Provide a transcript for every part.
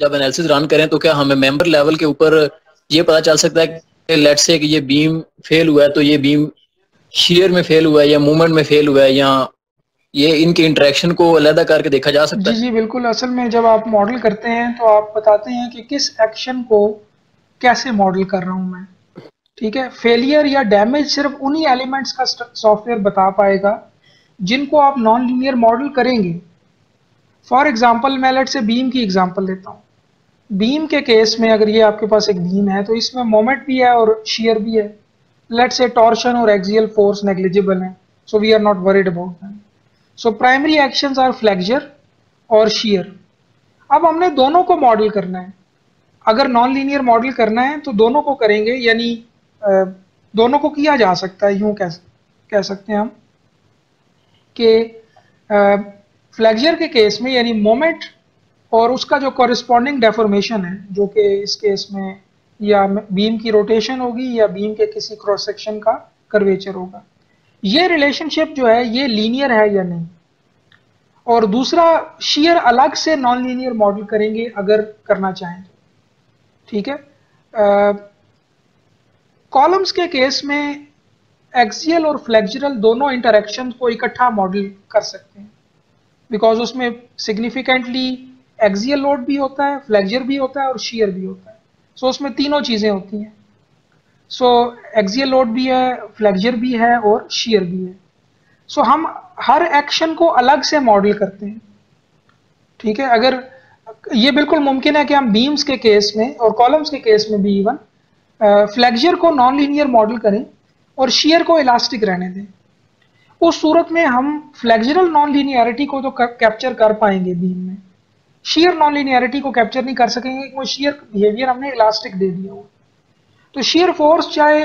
जब analysis run करें तो क्या हमें मेंबर लेवल के ऊपर ये पता चल सकता है कि लेट्स से कि ये बीम फेल हुआ है तो ये बीम शेयर में फेल हुआ है या मूवमेंट में फेल हुआ है, या ये इनके इंटरेक्शन को अलग करके देखा जा सकता जी है? जी बिल्कुल। असल में जब आप मॉडल करते हैं तो आप बताते हैं कि किस एक्शन को कैसे मॉडल कर रहा हूं मैं। ठीक है, फेलियर या डैमेज सिर्फ उन्हीं एलिमेंट्स का सॉफ्टवेयर बता पाएगा जिनको आप नॉन लीनियर मॉडल करेंगे। फॉर एग्जांपल मैं लेट से बीम की एग्जांपल लेता हूँ। बीम के केस में अगर ये आपके पास एक बीम है तो इसमें मोमेंट भी है और शियर भी है। लेट से टॉर्शन और एक्सियल फोर्स नेग्लिजिबल है, so we are not worried about them. So primary actions are flexure और शियर। अब हमने दोनों को मॉडल करना है। अगर नॉन लीनियर मॉडल करना है तो दोनों को करेंगे, यानी अ, दोनों को किया जा सकता है। यूं कह सकते हैं हम कि फ्लेक्चर के केस में यानी मोमेंट और उसका जो कॉरिस्पॉन्डिंग डेफॉर्मेशन है, जो कि इस केस में या बीम की रोटेशन होगी या बीम के किसी क्रॉस सेक्शन का कर्वेचर होगा, ये रिलेशनशिप जो है ये लीनियर है या नहीं। और दूसरा, शेयर अलग से नॉन लीनियर मॉडल करेंगे अगर करना चाहें तो। ठीक है, कॉलम्स के केस में एक्सियल और फ्लेक्चरल दोनों इंटरेक्शन को इकट्ठा मॉडल कर सकते हैं, बिकॉज उसमें सिग्निफिकेंटली एक्सियल लोड भी होता है, फ्लेक्चर भी होता है और शेयर भी होता है। सो उसमें तीनों चीज़ें होती हैं। सो एक्सियल लोड भी है, फ्लेक्चर भी है और शेयर भी है। सो हम हर एक्शन को अलग से मॉडल करते हैं। ठीक है, अगर ये बिल्कुल मुमकिन है कि हम बीम्स के केस में और कॉलम्स के केस में भी इवन फ्लेक्चर को नॉन लीनियर मॉडल करें और शेयर को इलास्टिक रहने दें। उस सूरत में हम फ्लेक्चरल नॉन लीनियरिटी को तो कैप्चर कर पाएंगे बीम में, शेयर नॉन लीनियरिटी को कैप्चर नहीं कर सकेंगे क्योंकि वो शेयर बिहेवियर हमने इलास्टिक दे दिया हो। तो शेयर फोर्स चाहे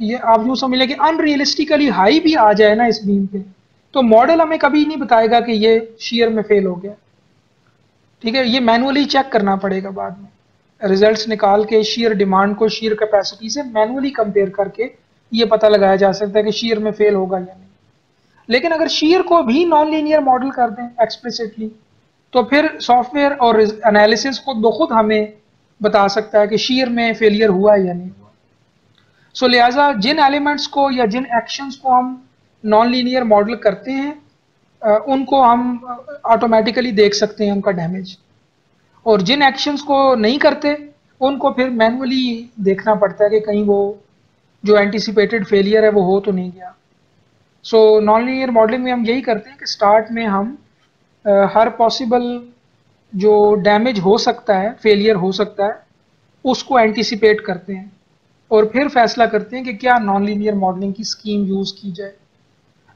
ये आप यूं समझ लें कि अनरियलिस्टिकली हाई भी आ जाए ना इस बीम पे, तो मॉडल हमें कभी नहीं बताएगा कि ये शेयर में फेल हो गया। ठीक है, ये मैनुअली चेक करना पड़ेगा बाद में। रिजल्ट्स निकाल के शेयर डिमांड को शेयर कैपेसिटी से मैनुअली कंपेयर करके ये पता लगाया जा सकता है कि शेयर में फेल होगा या नहीं। लेकिन अगर शेयर को भी नॉन लीनियर मॉडल कर दें एक्सप्लिसिटली, तो फिर सॉफ्टवेयर और एनालिसिस खुद ब खुद हमें बता सकता है कि शेयर में फेलियर हुआ या नहीं हुआ। सो लिहाजा जिन एलिमेंट्स को या जिन एक्शंस को हम नॉन लीनियर मॉडल करते हैं उनको हम ऑटोमेटिकली देख सकते हैं उनका डैमेज, और जिन एक्शंस को नहीं करते उनको फिर मैनुअली देखना पड़ता है कि कहीं वो जो एंटिसिपेटेड फेलियर है वो हो तो नहीं गया। सो नॉन लीनियर मॉडलिंग में हम यही करते हैं कि स्टार्ट में हम हर पॉसिबल जो डैमेज हो सकता है, फेलियर हो सकता है, उसको एंटिसिपेट करते हैं और फिर फैसला करते हैं कि क्या नॉन लीनियर मॉडलिंग की स्कीम यूज़ की जाए।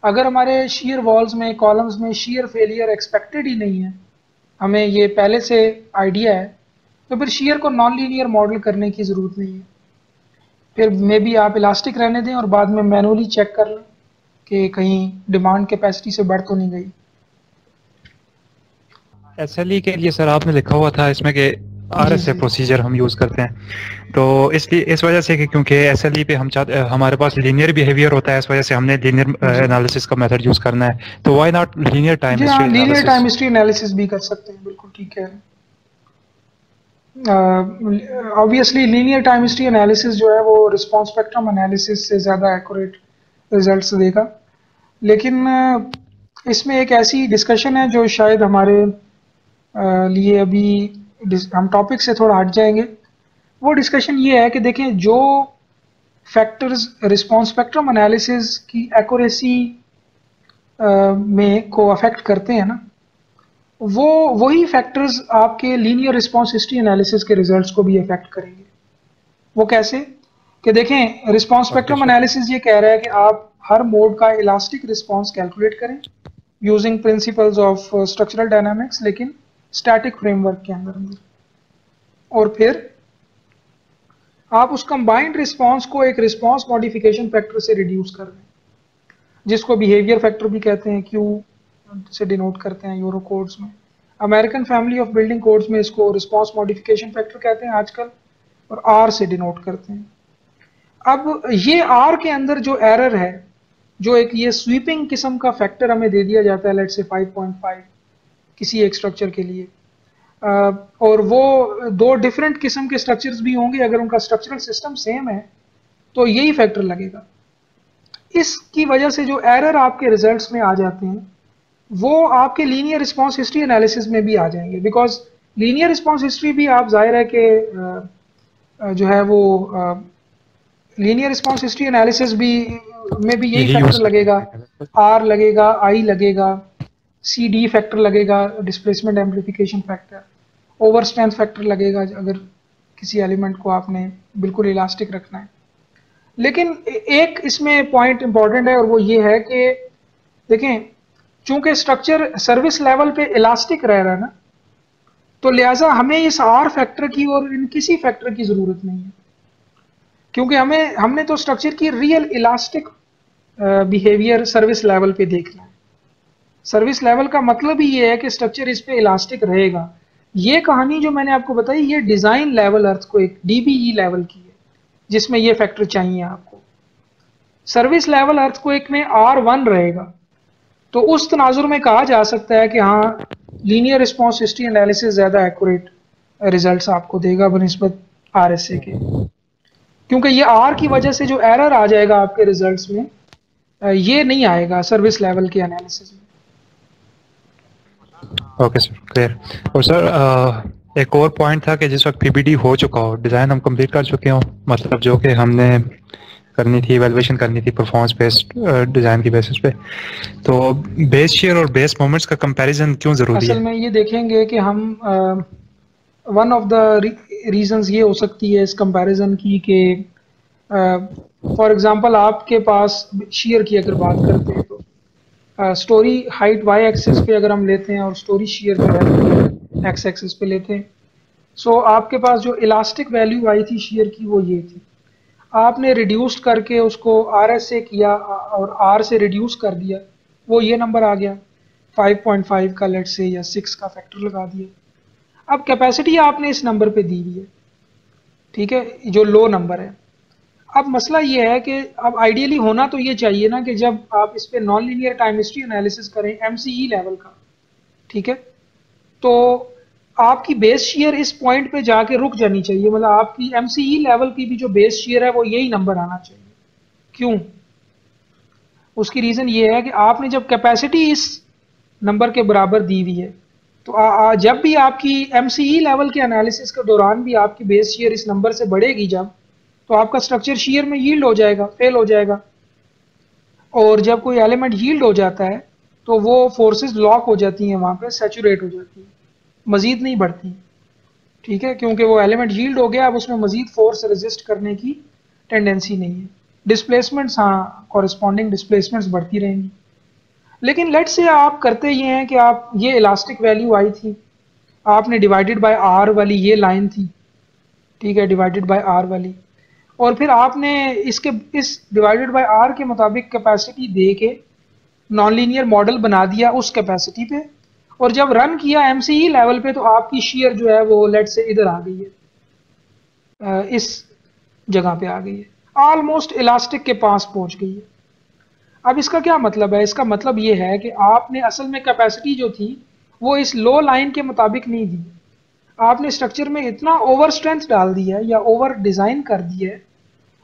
अगर हमारे शीयर वॉल्स में, कॉलम्स में शीयर फेलियर एक्सपेक्टेड ही नहीं है, हमें ये पहले से आइडिया है, तो फिर शीयर को नॉन लीनियर मॉडल करने की ज़रूरत नहीं है। फिर मे बी आप इलास्टिक रहने दें और बाद में मैनुअली चेक कर लें कि कहीं डिमांड कैपेसिटी से बढ़ तो नहीं गई। एसएलई के लिए सर आपने लिखा हुआ था इसमें कि जी आरएसए जी प्रोसीजर हम यूज़ करते हैं, तो इसलिए इस वजह से कि क्योंकि एसएलई पे हम चाहते हमारे पास लीनियर बिहेवियर होता है, इस वजह से हमने लीनियर जी एनालिसिस का मेथड यूज़ करना है, तो व्हाई नॉट लीनियर टाइम जी हाँ, history linear analysis. Time history analysis भी कर सकते हैं, बिल्कुल ठीक है। Obviously linear time history analysis जो है वो रिस्पॉन्स स्पेक्ट्रम एनालिसिस से ज़्यादा एक्यूरेट रिजल्ट्स देगा। लेकिन इसमें एक ऐसी डिस्कशन है जो शायद हमारे लिए अभी हम टॉपिक से थोड़ा हट जाएंगे। वो डिस्कशन ये है कि देखें, जो फैक्टर्स रिस्पॉन्स स्पेक्ट्रम एनालिसिस की एक्यूरेसी में को अफेक्ट करते हैं ना, वो वही फैक्टर्स आपके लीनियर रिस्पॉन्स हिस्ट्री एनालिसिस के रिजल्ट्स को भी अफेक्ट करेंगे। वो कैसे? कि देखें, response okay spectrum sir. Analysis ये कह रहा है कि आप हर मोड का इलास्टिक रिस्पॉन्स कैलकुलेट करें using principles of structural dynamics, लेकिन स्टैटिक फ्रेमवर्क के अंदर। और फिर आप उस कंबाइंड रिस्पॉन्स को एक रिस्पॉन्स मॉडिफिकेशन फैक्टर से रिड्यूस कर दें, जिसको बिहेवियर फैक्टर भी कहते हैं, क्यू से डिनोट करते हैं यूरो कोड्स में। American family of building codes में इसको रिस्पॉन्स मॉडिफिकेशन फैक्टर कहते हैं आजकल, और आर से डिनोट करते हैं। अब ये आर के अंदर जो एरर है, जो एक ये स्वीपिंग किस्म का फैक्टर हमें दे दिया जाता है, लेट्स से 5.5 किसी एक स्ट्रक्चर के लिए, और वो दो डिफरेंट किस्म के स्ट्रक्चर्स भी होंगे, अगर उनका स्ट्रक्चरल सिस्टम सेम है तो यही फैक्टर लगेगा। इसकी वजह से जो एरर आपके रिजल्ट्स में आ जाते हैं वो आपके लीनियर रिस्पांस हिस्ट्री एनालिसिस में भी आ जाएंगे, बिकॉज लीनियर रिस्पांस हिस्ट्री भी आप जाहिर है कि जो है वो लीनियर रिस्पांस हिस्ट्री एनालिसिस भी में भी यही फैक्टर लगेगा, आर लगेगा, आई लगेगा, सी डी फैक्टर लगेगा, displacement amplification factor, over strength factor लगेगा अगर किसी एलिमेंट को आपने बिल्कुल इलास्टिक रखना है। लेकिन एक इसमें पॉइंट इंपॉर्टेंट है और वो ये है कि देखें, चूंकि स्ट्रक्चर सर्विस लेवल पे इलास्टिक रह रहा है ना, तो लिहाजा हमें इस आर फैक्टर की और इन किसी फैक्टर की जरूरत नहीं है, क्योंकि हमने तो स्ट्रक्चर की real elastic behaviour service level पे देखना है। सर्विस लेवल का मतलब ही ये है कि स्ट्रक्चर इस पे इलास्टिक रहेगा। ये कहानी जो मैंने आपको बताई ये design level earthquake DBE level की है, जिसमें ये फैक्टर चाहिए आपको। सर्विस लेवल अर्थक्वेक में R1 रहेगा, तो उस तनाजुर में कहा जा सकता है कि हाँ लीनियर रिस्पांस हिस्ट्री एनालिसिस ज़्यादा एक्यूरेट रिजल्ट्स आपको देगा बनिस्बत RSA के, क्योंकि ये R की वजह से जो एरर आ जाएगा आपके रिजल्ट्स में ये नहीं आएगा सर्विस लेवल के एनालिसिस में। Okay sir, clear. और सर एक और पॉइंट था कि जिस वक्त पीबीडी हो चुका हो, डिज़ाइन हम कंप्लीट कर चुके हों, मतलब जो कि हमने करनी थी, इवैल्यूएशन करनी थी परफॉर्मेंस बेस्ड डिज़ाइन की बेसिस पे, तो बेस शेयर और बेस मोमेंट्स का कंपैरिजन क्यों ज़रूरी है? असल में ये देखेंगे कि हम वन ऑफ द रीजंस ये हो सकती है इस कंपैरिजन की कि फॉर एग्जांपल आपके पास शेयर की अगर बात करते हैं तो स्टोरी हाइट वाई एक्सिस पे अगर हम लेते हैं और स्टोरी शेयर जो है एक्स एक्सिस पे लेते हैं, सो आपके पास जो इलास्टिक वैल्यू आई थी शेयर की वो ये थी। आपने रिड्यूस करके उसको RSA किया और R से रिड्यूस कर दिया, वो ये नंबर आ गया 5.5 का लेट से, या 6 का फैक्टर लगा दिया। अब कैपेसिटी आपने इस नंबर पे दी हुई है, ठीक है, जो लो नंबर है। अब मसला ये है कि अब आइडियली होना तो ये चाहिए ना कि जब आप इस पे non linear time history analysis करें MCE लेवल का, ठीक है, तो आपकी बेस शेयर इस पॉइंट पे जाके रुक जानी चाहिए, मतलब आपकी MCE लेवल की भी जो बेस शेयर है वो यही नंबर आना चाहिए। क्यों? उसकी रीजन ये है कि आपने जब कैपेसिटी इस नंबर के बराबर दी हुई है, तो जब भी आपकी MCE लेवल के एनालिसिस के दौरान भी आपकी बेस शेयर इस नंबर से बढ़ेगी जब, तो आपका स्ट्रक्चर शेयर में यील्ड हो जाएगा, फेल हो जाएगा। और जब कोई एलिमेंट यील्ड हो जाता है तो वो फोर्सेस लॉक हो जाती हैं, वहाँ पे सैचुरेट हो जाती है, मजीद नहीं बढ़ती, ठीक है, क्योंकि वो एलिमेंट यील्ड हो गया, अब उसमें मजीद फोर्स रेजिस्ट करने की टेंडेंसी नहीं है। डिस्प्लेसमेंट्स, हाँ, कॉरेस्पॉन्डिंग डिस्प्लेसमेंट्स बढ़ती रहेंगी। लेकिन लेट से आप करते ये हैं कि आप ये इलास्टिक वैल्यू आई थी, आपने डिवाइडेड बाय R वाली ये लाइन थी, ठीक है, डिवाइडेड बाय R वाली, और फिर आपने इस डिवाइडेड बाय R के मुताबिक कैपेसिटी दे के नॉन लीनियर मॉडल बना दिया उस कैपेसिटी पे, और जब रन किया MCE लेवल पे तो आपकी शेयर जो है वो लेट से इधर आ गई है, इस जगह पे आ गई है, ऑलमोस्ट इलास्टिक के पास पहुंच गई है। अब इसका क्या मतलब है? इसका मतलब ये है कि आपने असल में कैपेसिटी जो थी वो इस लो लाइन के मुताबिक नहीं दी, आपने स्ट्रक्चर में इतना ओवर स्ट्रेंथ डाल दिया है या ओवर डिजाइन कर दिया है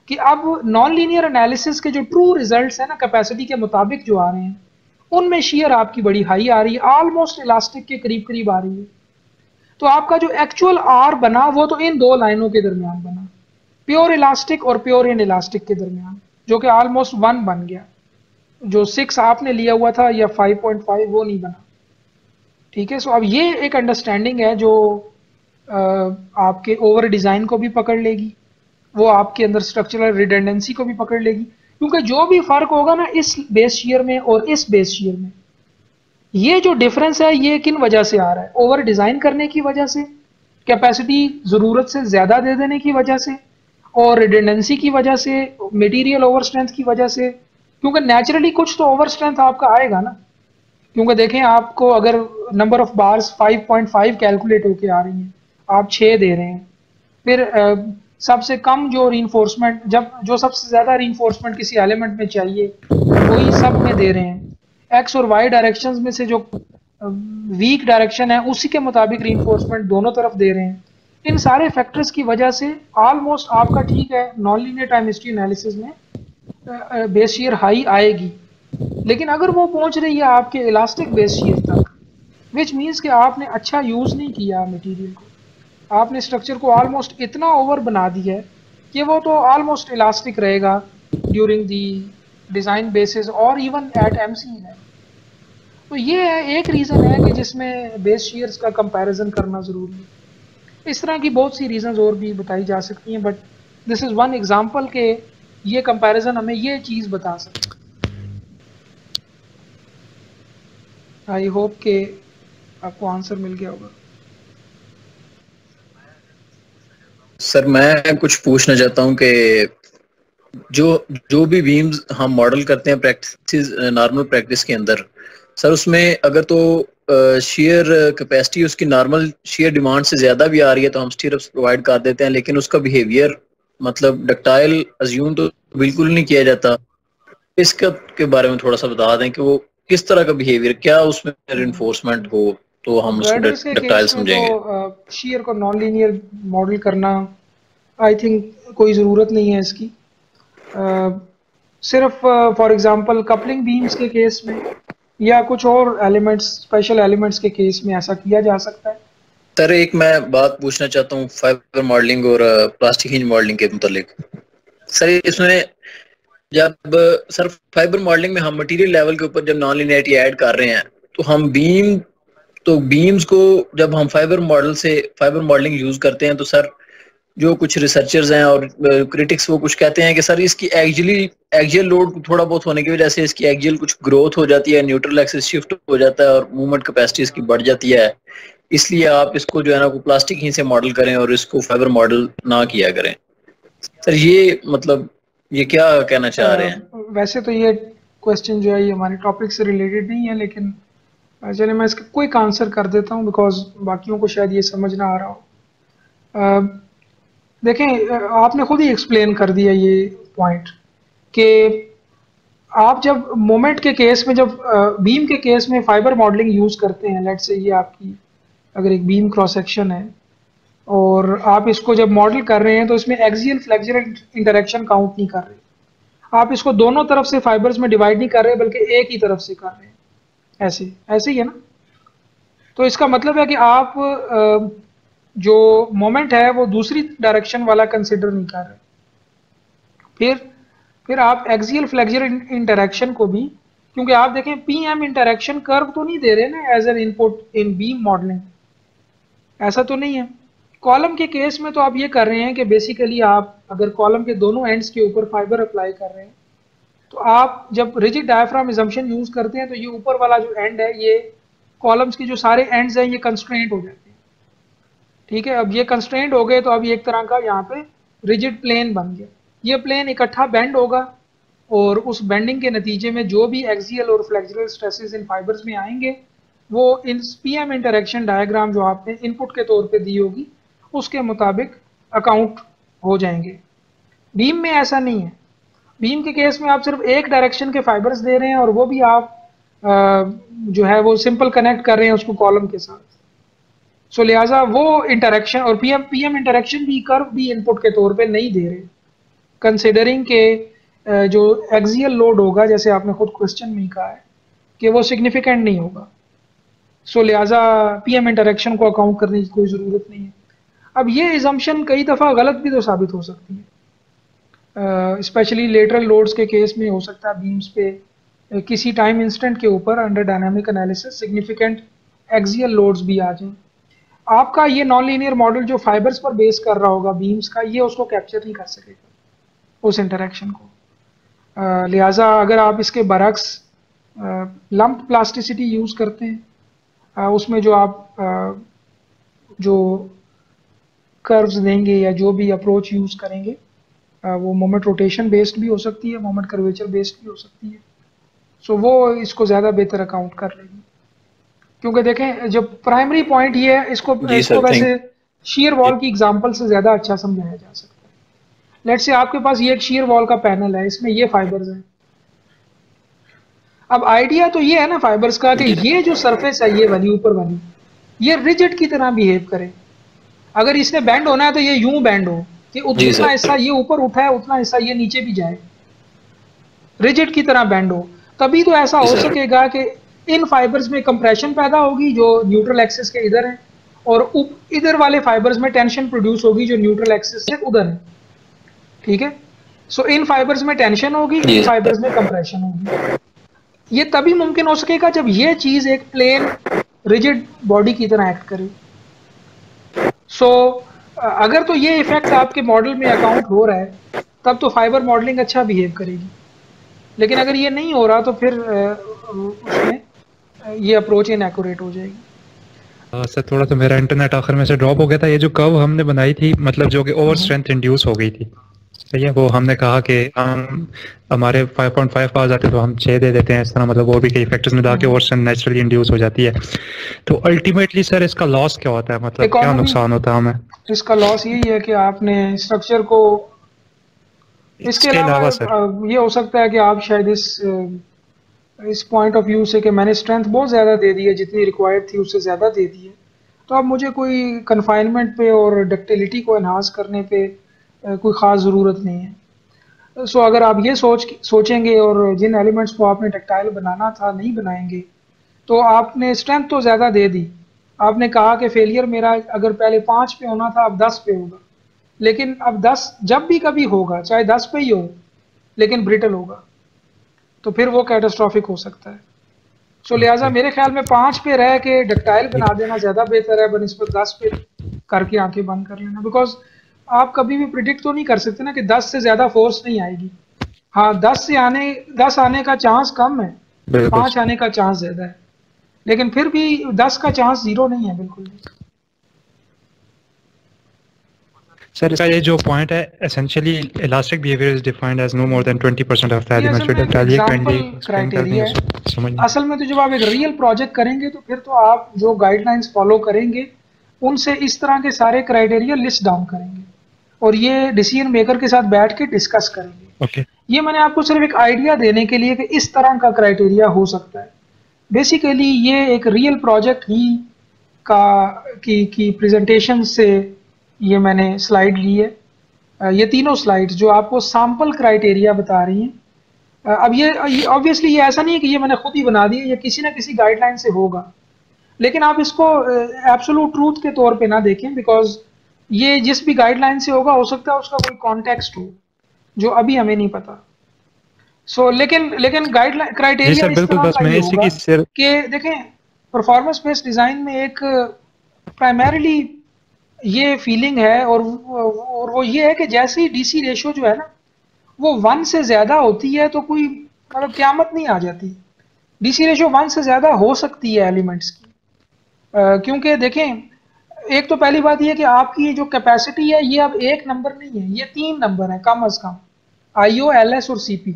कि अब नॉन लीनियर एनालिसिस के जो ट्रू रिजल्ट्स है ना कैपेसिटी के मुताबिक जो आ रहे हैं, उनमें शेयर आपकी बड़ी हाई आ रही है, ऑलमोस्ट इलास्टिक के करीब करीब आ रही है। तो आपका जो एक्चुअल R बना वो तो इन दो लाइनों के दरमियान बना, प्योर इलास्टिक और प्योर इन इलास्टिक के दरमियान, जो कि ऑलमोस्ट 1 बन गया। जो 6 आपने लिया हुआ था या 5.5 वो नहीं बना, ठीक है। सो अब ये एक अंडरस्टैंडिंग है जो आपके ओवर डिजाइन को भी पकड़ लेगी, वो आपके अंदर स्ट्रक्चरल रिडेंडेंसी को भी पकड़ लेगी, क्योंकि जो भी फर्क होगा ना इस बेस शेयर में और इस बेस शेयर में, ये जो डिफरेंस है ये किन वजह से आ रहा है? ओवर डिजाइन करने की वजह से, कैपेसिटी जरूरत से ज्यादा दे देने की वजह से, और रिडेंडेंसी की वजह से, मटेरियल ओवर स्ट्रेंथ की वजह से, क्योंकि नेचुरली कुछ तो ओवर स्ट्रेंथ आपका आएगा ना, क्योंकि देखें आपको अगर नंबर ऑफ बार्स 5.5 कैलकुलेट होके आ रही हैं, आप 6 दे रहे हैं, फिर सबसे कम जो रीइंफोर्समेंट, जब जो सबसे ज्यादा रीइंफोर्समेंट किसी एलिमेंट में चाहिए वही सब में दे रहे हैं, एक्स और वाई डायरेक्शंस में से जो वीक डायरेक्शन है उसी के मुताबिक रीइंफोर्समेंट दोनों तरफ दे रहे हैं, इन सारे फैक्टर्स की वजह से ऑलमोस्ट आपका ठीक है non linear time history analysis में बेस शीयर हाई आएगी। लेकिन अगर वो पहुंच रही है आपके इलास्टिक बेस शीयर तक, विच मीन्स कि आपने अच्छा यूज़ नहीं किया मटेरियल को, आपने स्ट्रक्चर को ऑलमोस्ट इतना ओवर बना दिया है कि वो तो ऑलमोस्ट इलास्टिक रहेगा ड्यूरिंग दी डिज़ाइन बेसिस और इवन एट एमसी लेवल। तो ये है एक रीज़न है कि जिसमें बेस शीयर्स का कंपैरिजन करना ज़रूरी है। इस तरह की बहुत सी रीजंस और भी बताई जा सकती हैं, but this is one example के ये कंपैरिजन हमें ये चीज़ बता सकता है। आई होप के आपको आंसर मिल गया होगा। सर मैं कुछ पूछना चाहता हूँ कि जो भी बीम्स हम मॉडल करते हैं प्रैक्टिस नॉर्मल प्रैक्टिस के अंदर, सर उसमें अगर तो शेयर कैपेसिटी उसकी नॉर्मल शेयर डिमांड से ज़्यादा भी आ रही है तो हम स्टीरअप्स प्रोवाइड कर देते हैं, लेकिन उसका बिहेवियर मतलब डक्टाइल अज्यूम तो बिल्कुल नहीं किया जाता। इसका के बारे में थोड़ा सा बता दें कि वो किस तरह का बिहेवियर, क्या उसमें रिइंफोर्समेंट हो तो हम उसको गर्डर्स के डक्टाइल केस में समझेंगे। तो शेयर को नॉन लीनियर मॉडल करना आई थिंक कोई ज़रूरत नहीं है इसकी। सिर्फ फॉर एग्जांपल कपलिंग बीम्स के केस में या कुछ और एलिमेंट्स स्पेशल एलिमेंट्स के केस में ऐसा किया जा सकता है। सर एक मैं बात पूछना चाहता हूँ फाइबर मॉडलिंग और प्लास्टिक हिंज मॉडलिंग के मुतालिक। सर इसमें जब सर फाइबर मॉडलिंग में हम मटेरियल लेवल के ऊपर जब नॉन लिनियरिटी ऐड कर रहे हैं तो हम बीम्स को जब हम फाइबर मॉडलिंग यूज करते हैं तो सर जो कुछ रिसर्चर्स हैं और क्रिटिक्स वो कुछ कहते हैं कि सर इसकी एक्सियल लोड थोड़ा बहुत होने की वजह से इसकी एक्सियल कुछ ग्रोथ हो जाती है, न्यूट्रल एक्सिस शिफ्ट हो जाता है और मूवमेंट कैपेसिटी इसकी बढ़ जाती है, इसलिए आप इसको जो है ना प्लास्टिक ही से मॉडल करें और इसको फाइबर मॉडल ना किया करें। सर ये मतलब ये क्या कहना चाह रहे हैं? वैसे तो ये क्वेश्चन जो है ये हमारे टॉपिक से रिलेटेड नहीं है, लेकिन चलिए मैं इसका क्विक आंसर कर देता हूँ बिकॉज बाकियों को शायद ये समझ ना आ रहा हो। देखें आपने खुद ही एक्सप्लेन कर दिया ये पॉइंट कि आप जब मोमेंट के केस में जब बीम के केस में फाइबर मॉडलिंग यूज़ करते हैं, लेट्स से ये आपकी अगर एक बीम क्रॉस सेक्शन है और आप इसको जब मॉडल कर रहे हैं तो इसमें एक्सियल फ्लेक्सुरल इंटरेक्शन काउंट नहीं कर रहे, आप इसको दोनों तरफ से फाइबर्स में डिवाइड नहीं कर रहे बल्कि एक ही तरफ से कर रहे हैं, ऐसे ऐसे ही है ना। तो इसका मतलब है कि आप जो मोमेंट है वो दूसरी डायरेक्शन वाला कंसिडर नहीं कर रहे। फिर आप एक्सियल फ्लेक्सुरल इंटरेक्शन को भी, क्योंकि आप देखें पीएम इंटरेक्शन कर्व तो नहीं दे रहे ना as an input in beam modelling, ऐसा तो नहीं है। कॉलम के केस में तो आप ये कर रहे हैं कि बेसिकली आप अगर कॉलम के दोनों एंड्स के ऊपर फाइबर अप्लाई कर रहे हैं तो आप जब रिजिड डायफ्राम अजम्पशन यूज करते हैं तो ये ऊपर वाला जो एंड है, ये कॉलम्स के जो सारे एंड्स हैं ये कंस्ट्रेंट हो जाते हैं, ठीक है। अब ये कंस्ट्रेंट हो गए तो अब एक तरह का यहाँ पे रिजिड प्लेन बन गया, ये प्लेन इकट्ठा बेंड होगा और उस बेंडिंग के नतीजे में जो भी एक्सियल और फ्लेक्सुरल स्ट्रेसेस इन फाइबर्स में आएंगे वो इन पीएम इंटरेक्शन डायग्राम जो आपने इनपुट के तौर पे दी होगी उसके मुताबिक अकाउंट हो जाएंगे। बीम में ऐसा नहीं है। बीम के केस में आप सिर्फ एक डायरेक्शन के फाइबर्स दे रहे हैं और वो भी आप जो है वो सिंपल कनेक्ट कर रहे हैं उसको कॉलम के साथ। सो लिहाजा वो इंटरेक्शन और पीएम इंटरेक्शन भी कर्व भी इनपुट के तौर पे नहीं दे रहे, कंसिडरिंग के जो एक्सियल लोड होगा जैसे आपने खुद क्वेश्चन में ही कहा है कि वो सिग्निफिकेंट नहीं होगा। सो लिहाजा पीएम इंटरेक्शन को अकाउंट करने की कोई ज़रूरत नहीं है। अब ये इजम्पशन कई दफ़ा गलत भी तो साबित हो सकती है, स्पेशली लेटरल लोड्स के केस में हो सकता है बीम्स पे किसी टाइम इंस्टेंट के ऊपर under dynamic analysis significant axial loads भी आ जाएं। आपका ये नॉन लीनियर मॉडल जो फाइबर्स पर बेस कर रहा होगा बीम्स का, ये उसको कैप्चर नहीं कर सकेगा उस इंटरेक्शन को। लिहाजा अगर आप इसके बरक्स लम्प प्लास्टिसिटी यूज़ करते हैं, उसमें जो आप जो कर्व्स देंगे या जो भी अप्रोच यूज़ करेंगे वो मोमेंट रोटेशन बेस्ड भी हो सकती है, मोमेंट कर्वेचर बेस्ड भी हो सकती है। सो वो इसको ज़्यादा बेहतर अकाउंट कर लेगी, क्योंकि देखें जो प्राइमरी पॉइंट ये है इसको वैसे शीयर वॉल की एग्जांपल से ज़्यादा अच्छा समझाया जा सकता है। लेट्स से आपके पास ये एक शीयर वॉल का पैनल है, इसमें ये फाइबर्स हैं। अब आइडिया तो ये है ना फाइबर्स का कि ये जो सरफेस है ये वाली ऊपर वाली, ये रिजिड की तरह बिहेव करे। अगर इसने बैंड होना है तो ये यूं बैंड हो कि जितना हिस्सा ये ऊपर उठा है उतना हिस्सा ये नीचे भी जाए, रिजिड की तरह बैंड हो। तभी तो ऐसा हो सकेगा कि इन फाइबर्स में कंप्रेशन पैदा होगी जो न्यूट्रल एक्सिस के इधर है, और इधर वाले फाइबर्स में टेंशन प्रोड्यूस होगी जो न्यूट्रल एक्सिस से उधर है। ठीक है, सो इन फाइबर्स में टेंशन होगी, इन फाइबर्स में कंप्रेशन होगी। ये तभी मुमकिन हो सकेगा जब ये चीज एक प्लेन रिजिड बॉडी की तरह एक्ट करे। सो अगर तो ये इफेक्ट आपके मॉडल में अकाउंट हो रहा है तब तो फाइबर मॉडलिंग अच्छा बिहेव करेगी, लेकिन अगर ये नहीं हो रहा तो फिर उसमें ये अप्रोच इनएक्यूरेट हो जाएगी। सर थोड़ा तो मेरा इंटरनेट आखिर में से ड्रॉप हो गया था। ये जो कर्व हमने बनाई थी, मतलब जो कि ओवर स्ट्रेंथ इंड्यूस हो गई थी, सही है, वो हमने कहा कि हम हमारे 5.5 पावर आते तो हम 6 दे देते हैं इस तरह, मतलब वो भी कई फैक्टर्स में डाल के ओवर स्ट्रेंथ नेचुरली इंड्यूस हो जाती है। तो अल्टीमेटली सर इसका लॉस क्या होता है, मतलब क्या नुकसान होता है हमें? इसका लॉस यही है कि आपने स्ट्रक्चर को, इसके अलावा ये हो सकता है कि आप शायद इस पॉइंट ऑफ व्यू से कि मैंने स्ट्रेंथ बहुत ज़्यादा दे दी है, जितनी रिक्वायर्ड थी उससे ज़्यादा दे दी है, तो अब मुझे कोई कन्फाइनमेंट पे और डक्टिलिटी को एनहांस करने पे कोई ख़ास ज़रूरत नहीं है। सो अगर आप ये सोचेंगे और जिन एलिमेंट्स को आपने डक्टाइल बनाना था नहीं बनाएंगे, तो आपने स्ट्रेंथ तो ज़्यादा दे दी। आपने कहा कि फेलियर मेरा अगर पहले 5 पे होना था अब 10 पे होगा, लेकिन अब 10 जब भी कभी होगा चाहे 10 पे ही हो लेकिन ब्रिटल होगा, तो फिर वो कैटास्ट्रॉफिक हो सकता है। सो लिहाजा मेरे ख्याल में 5 पे रह के डक्टाइल बना देना ज़्यादा बेहतर है बनिस्बत 10 पे करके आंखें बंद कर लेना, बिकॉज आप कभी भी प्रिडिक्ट तो नहीं कर सकते ना कि 10 से ज़्यादा फोर्स नहीं आएगी। हाँ, 10 आने का चांस कम है, 5 आने का चांस ज़्यादा है, लेकिन फिर भी 10 का चांस 0 नहीं है बिल्कुल भी। सर इसका ये जो पॉइंट है, essentially elastic behaviour is defined as no more than 20% of the elements with ductile criteria है। असल में तो जब आप एक रियल प्रोजेक्ट करेंगे तो फिर तो आप जो गाइडलाइंस फॉलो करेंगे उनसे इस तरह के सारे क्राइटेरिया लिस्ट डाउन करेंगे और ये डिसीजन मेकर के साथ बैठ के डिस्कस करेंगे। ये मैंने आपको सिर्फ एक आइडिया देने के लिए कि इस तरह का क्राइटेरिया हो सकता है। बेसिकली ये एक रियल प्रोजेक्ट ही की प्रेजेंटेशन से ये मैंने स्लाइड ली है। ये तीनों स्लाइड्स जो आपको सैंपल क्राइटेरिया बता रही हैं। अब ये ऑब्वियसली ये ऐसा नहीं है कि ये मैंने खुद ही बना दी है, ये किसी ना किसी गाइडलाइन से होगा, लेकिन आप इसको एब्सोल्यूट ट्रूथ के तौर पे ना देखें, बिकॉज ये जिस भी गाइडलाइन से होगा हो सकता है उसका कोई कॉन्टेक्स्ट हो जो अभी हमें नहीं पता। सो लेकिन गाइडलाइन क्राइटेरिया इस तरह का ही होगा कि देखें, परफॉर्मेंस बेस्ड डिज़ाइन में एक प्राइमरीली ये फीलिंग है और वो ये है कि जैसे ही डीसी रेशियो जो है ना वो 1 से ज़्यादा होती है तो कोई मतलब क़यामत नहीं आ जाती। डीसी रेशियो 1 से ज़्यादा हो सकती है एलिमेंट्स की, क्योंकि देखें, एक तो पहली बात ये कि आपकी जो कैपेसिटी है ये अब एक नंबर नहीं है, ये 3 नंबर है कम अज़ कम, IO, LS और CP।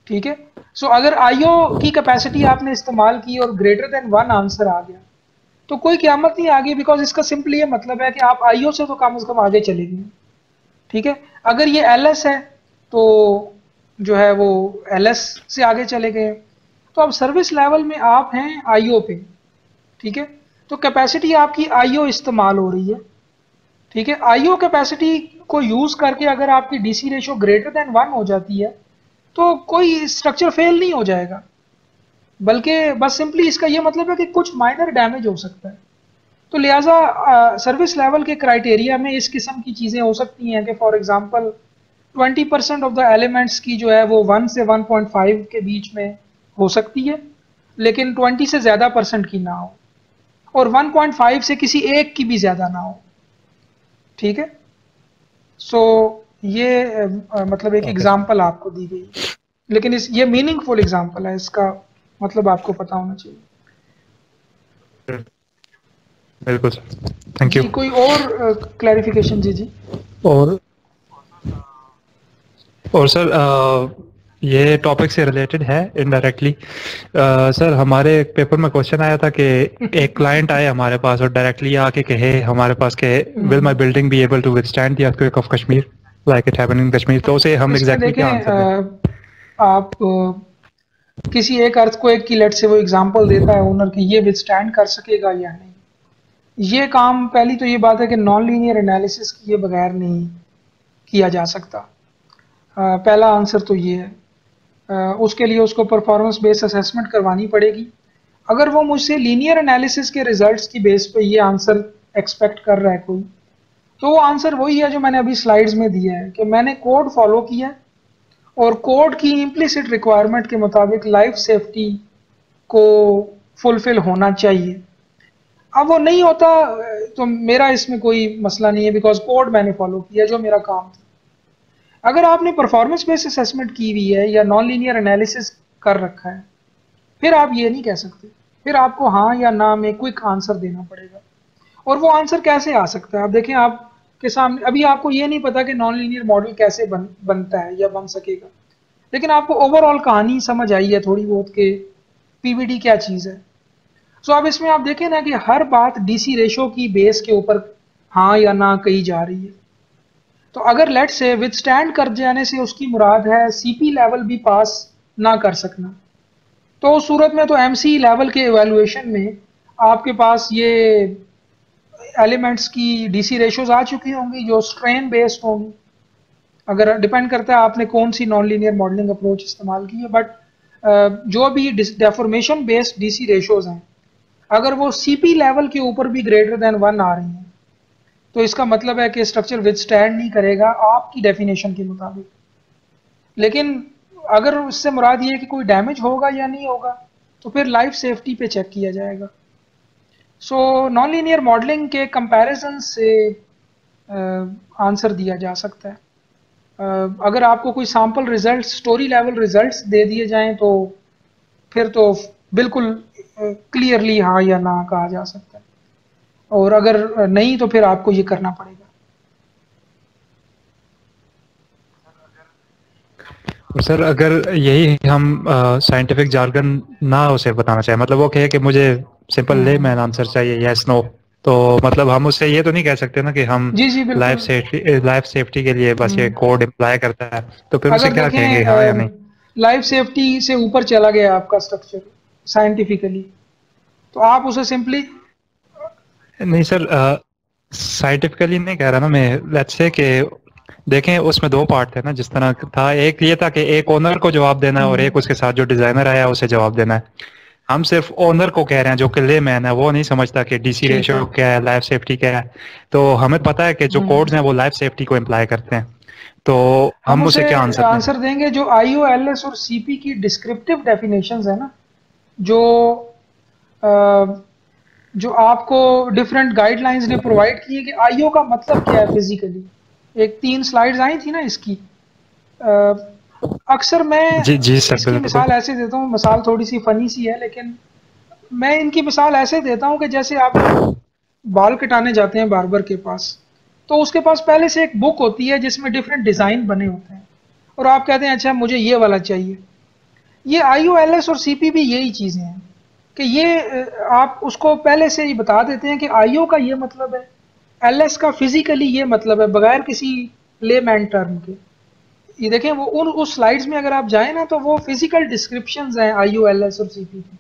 ठीक है, सो अगर IO की कैपेसिटी आपने इस्तेमाल की और ग्रेटर देन 1 आंसर आ गया तो कोई क़यामत नहीं आ गई, बिकॉज इसका सिंपली ये मतलब है कि आप IO से तो कम से कम आगे चले गए। ठीक है, अगर ये LS है तो जो है वो LS से आगे चले गए, तो अब सर्विस लेवल में आप हैं IO पे। ठीक है, तो कैपेसिटी आपकी IO इस्तेमाल हो रही है। ठीक है, IO कैपेसिटी को यूज़ करके अगर आपकी DC रेशो ग्रेटर देन 1 हो जाती है तो कोई स्ट्रक्चर फेल नहीं हो जाएगा, बल्कि बस सिंपली इसका ये मतलब है कि कुछ माइनर डैमेज हो सकता है। तो लिहाजा सर्विस लेवल के क्राइटेरिया में इस किस्म की चीज़ें हो सकती हैं कि for example 20% of the elements की जो है वो 1 से 1.5 के बीच में हो सकती है, लेकिन 20 से ज़्यादा परसेंट की ना हो, और 1.5 से किसी एक की भी ज़्यादा ना हो। ठीक है, सो ये मतलब एक एग्जांपल आपको दी गई, लेकिन ये मीनिंगफुल एग्जांपल है, इसका मतलब आपको पता होना चाहिए। बिल्कुल सर, थैंक यू। कोई और क्लैरिफिकेशन? जी। और सर ये टॉपिक से रिलेटेड है इनडायरेक्टली। सर हमारे एक पेपर में क्वेश्चन आया था कि एक क्लाइंट आए हमारे पास और डायरेक्टली आके कहे हमारे पास के will my building be able to withstand the earthquake of Kashmir like it happened in Kashmir, तो उसे हम एग्जैक्टली क्या आंसर दें? आप किसी एक अर्थक्वेक की लेट से वो एग्जांपल देता है ओनर कि ये विथस्टैंड कर सकेगा या नहीं। ये काम, पहली तो ये बात है कि नॉन लीनियर एनालिसिस किए बगैर नहीं किया जा सकता। पहला आंसर तो ये है। उसके लिए उसको परफॉर्मेंस बेस्ड असेसमेंट करवानी पड़ेगी। अगर वो मुझसे लीनियर एनालिसिस के रिजल्ट्स की बेस पे ये आंसर एक्सपेक्ट कर रहा है कोई, तो वो आंसर वही है जो मैंने अभी स्लाइड्स में दिया है कि मैंने कोड फॉलो किया और कोड की इम्प्लिसिट रिक्वायरमेंट के मुताबिक लाइफ सेफ्टी को फुलफिल होना चाहिए। अब वो नहीं होता तो मेरा इसमें कोई मसला नहीं है, बिकॉज कोड मैंने फॉलो किया जो मेरा काम था। अगर आपने परफॉर्मेंस बेस्ड असेसमेंट की हुई है या नॉन लीनियर एनालिसिस कर रखा है, फिर आप ये नहीं कह सकते, फिर आपको हाँ या ना में क्विक आंसर देना पड़ेगा। और वो आंसर कैसे आ सकता है? आप देखें, आपके सामने अभी आपको ये नहीं पता कि नॉन लीनियर मॉडल कैसे बनता है या बन सकेगा, लेकिन आपको ओवरऑल कहानी समझ आई है थोड़ी बहुत कि पीवीडी क्या चीज़ है। सो अब इसमें आप देखें ना कि हर बात डीसी रेशो की बेस के ऊपर हाँ या ना कही जा रही है। तो अगर लेट से विथस्टैंड कर जाने से उसकी मुराद है सीपी लेवल भी पास ना कर सकना, तो उस सूरत में तो एमसी लेवल के इवैल्यूएशन में आपके पास ये एलिमेंट्स की डीसी रेशोज आ चुकी होंगी जो स्ट्रेन बेस्ड होंगी। अगर डिपेंड करता है आपने कौन सी नॉन लीनियर मॉडलिंग अप्रोच इस्तेमाल की है, बट जो भी डेफॉर्मेशन बेस्ड डीसी रेशोज हैं, अगर वो सीपी लेवल के ऊपर भी ग्रेटर देन 1 आ रही हैं, तो इसका मतलब है कि स्ट्रक्चर विथस्टैंड नहीं करेगा आपकी डेफिनेशन के मुताबिक। लेकिन अगर उससे मुराद ये है कि कोई डैमेज होगा या नहीं होगा, तो फिर लाइफ सेफ्टी पे चेक किया जाएगा। सो नॉन लीनियर मॉडलिंग के कंपैरिजन से आंसर दिया जा सकता है। अगर आपको कोई sample result, story level results दे दिए जाएं, तो फिर तो बिल्कुल क्लियरली हाँ या ना कहा जा सकता है, और अगर नहीं तो फिर आपको ये करना पड़ेगा। सर अगर यही हम साइंटिफिक जार्गन ना उसे बताना चाहे, मतलब वो कहे कि मुझे सिंपल ले मैन आंसर चाहिए यस नो, तो मतलब हम उससे ये तो नहीं कह सकते ना कि हम जी जी बिल्कुल। लाइफ सेफ्टी के लिए बस ये कोड इम्प्लाई करता है, तो फिर उसे अगर क्या कहेंगे, हाँ या नहीं? देखें लाइफ सेफ्टी से ऊपर चला गया आपका स्ट्रक्चर साइंटिफिकली, तो आप उसे सिंपली नहीं सर, साइंटिफिकली नहीं कह रहा ना मैं। लेट्स से कि देखें उसमें दो पार्ट थे ना, जिस तरह था, एक ये था कि एक ओनर को जवाब देना है और एक उसके साथ जो डिजाइनर आया उसे जवाब देना है। हम सिर्फ ओनर को कह रहे हैं जो कि लेमैन है, वो नहीं समझता कि डीसी ठीक रेशियो है। क्या है, लाइफ सेफ्टी क्या है। तो हमें पता है कि जो कोड्स हैं वो लाइफ सेफ्टी को इम्प्लाई करते हैं, तो हम हम उसे उसे क्या आंसर दें? आंसर देंगे जो आईओएलएस और सीपी की डिस्क्रिप्टिव डेफिनेशंस है ना, जो जो आपको डिफरेंट गाइडलाइंस ने प्रोवाइड की है कि आईओ का मतलब क्या है फिजिकली। एक 3 स्लाइड्स आई थी ना इसकी। अक्सर मैं जी जी सर, इसकी बिल्कुल। मिसाल ऐसे देता हूँ, मिसाल थोड़ी सी फनी सी है, लेकिन मैं इनकी मिसाल ऐसे देता हूँ कि जैसे आप जब बाल कटाने जाते हैं बार्बर के पास, तो उसके पास पहले से एक बुक होती है जिसमें डिफरेंट डिज़ाइन बने होते हैं, और आप कहते हैं अच्छा मुझे ये वाला चाहिए। ये आईओएलएस और सीपी भी यही चीज़ें हैं कि ये आप उसको पहले से ही बता देते हैं कि आईओ का ये मतलब है, एलएस का फिजिकली ये मतलब है, बगैर किसी लेमैन टर्म के। ये देखें वो उस स्लाइड्स में अगर आप जाएं ना, तो वो फिजिकल डिस्क्रिप्शंस हैं आईओएलएस और सीपी की।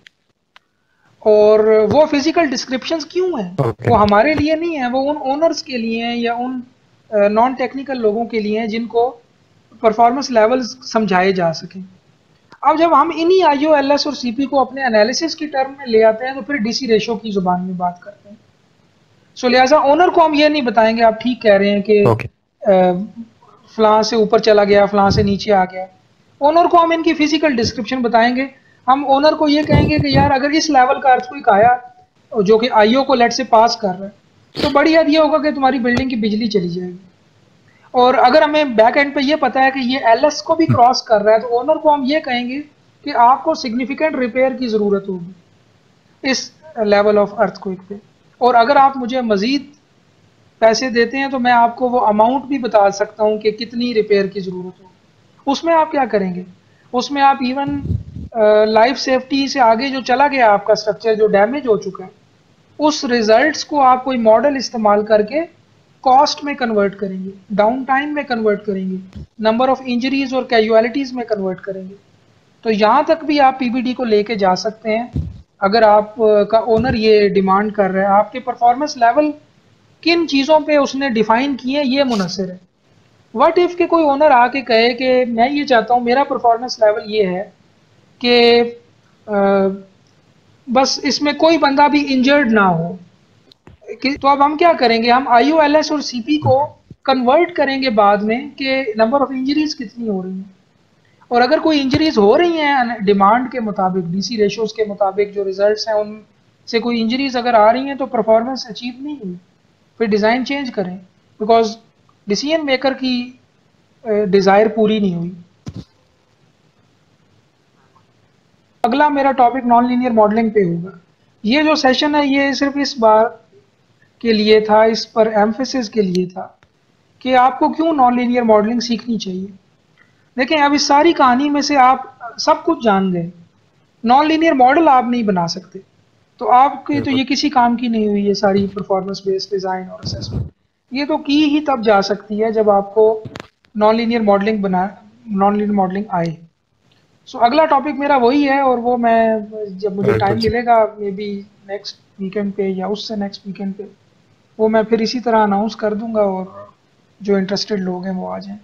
और वो फिजिकल डिस्क्रिप्शंस क्यों हैं? ओके। वो हमारे लिए नहीं है, वो उन ओनर्स के लिए हैं या उन नॉन टेक्निकल लोगों के लिए हैं जिनको परफॉर्मेंस लेवल्स समझाए जा सकें। अब जब हम इन्हीं आईओएलएस और सीपी को अपने एनालिसिस की टर्म में ले आते हैं, तो फिर डीसी रेशो की जुबान में बात करते हैं। सो लिहाजा ओनर को हम ये नहीं बताएंगे आप ठीक कह रहे हैं ओके। कि फलां से ऊपर चला गया, फलां से नीचे आ गया। ओनर को हम इनकी फिजिकल डिस्क्रिप्शन बताएंगे। हम ओनर को ये कहेंगे कि यार अगर इस लेवल का अर्थक्वेक आया जो कि आईओ को लेट से पास कर रहा है, तो बड़ी याद ये होगा कि तुम्हारी बिल्डिंग की बिजली चली जाएगी। और अगर हमें बैक एंड पे ये पता है कि ये एलएस को भी क्रॉस कर रहा है, तो ओनर को हम ये कहेंगे कि आपको सिग्निफिकेंट रिपेयर की ज़रूरत होगी इस लेवल ऑफ अर्थक्वेक पे। और अगर आप मुझे मज़ीद पैसे देते हैं तो मैं आपको वो अमाउंट भी बता सकता हूँ कि कितनी रिपेयर की ज़रूरत होगी। उसमें आप क्या करेंगे? उसमें आप इवन लाइफ सेफ्टी से आगे जो चला गया आपका स्ट्रक्चर जो डैमेज हो चुका है, उस रिजल्ट्स को आप कोई मॉडल इस्तेमाल करके कॉस्ट में कन्वर्ट करेंगे, डाउन टाइम में कन्वर्ट करेंगे, नंबर ऑफ इंजरीज और कैजुअलिटीज़ में कन्वर्ट करेंगे। तो यहाँ तक भी आप पीबीडी को लेके जा सकते हैं अगर आप का ओनर ये डिमांड कर रहा है। आपके परफॉर्मेंस लेवल किन चीज़ों पे उसने डिफाइन किए ये मुनसर है। व्हाट इफ़ के कोई ओनर आके कहे कि मैं ये चाहता हूँ, मेरा परफॉर्मेंस लेवल ये है कि बस इसमें कोई बंदा भी इंजर्ड ना हो, तो अब हम क्या करेंगे, हम IOLS और CP को कन्वर्ट करेंगे बाद में कि नंबर ऑफ इंजरीज कितनी हो रही हैं, और अगर कोई इंजरीज हो रही हैं डिमांड के मुताबिक, DC रेशोज़ के मुताबिक जो रिजल्ट्स हैं उनसे कोई इंजरीज अगर आ रही हैं तो परफॉर्मेंस अचीव नहीं हुई, फिर डिज़ाइन चेंज करें, बिकॉज डिसीजन मेकर की डिज़ायर पूरी नहीं हुई। अगला मेरा टॉपिक नॉन लीनियर मॉडलिंग पे होगा। ये जो सेशन है ये सिर्फ इस बार के लिए था, इस पर एम्फेसिस के लिए था कि आपको क्यों नॉन लीनियर मॉडलिंग सीखनी चाहिए। देखें, अब इस सारी कहानी में से आप सब कुछ जान गए, नॉन लीनियर मॉडल आप नहीं बना सकते, तो आपकी तो ये किसी काम की नहीं हुई ये सारी परफॉर्मेंस बेस्ड डिज़ाइन और असेसमेंट। ये तो की ही तब जा सकती है जब आपको नॉन लीनियर मॉडलिंग आए। सो अगला टॉपिक मेरा वही है, और वो मैं जब मुझे टाइम मिलेगा मे बी नेक्स्ट वीकेंड पे या उससे नेक्स्ट वीकेंड पे, वो मैं फिर इसी तरह अनाउंस कर दूंगा और जो इंटरेस्टेड लोग हैं वो आ जाएं।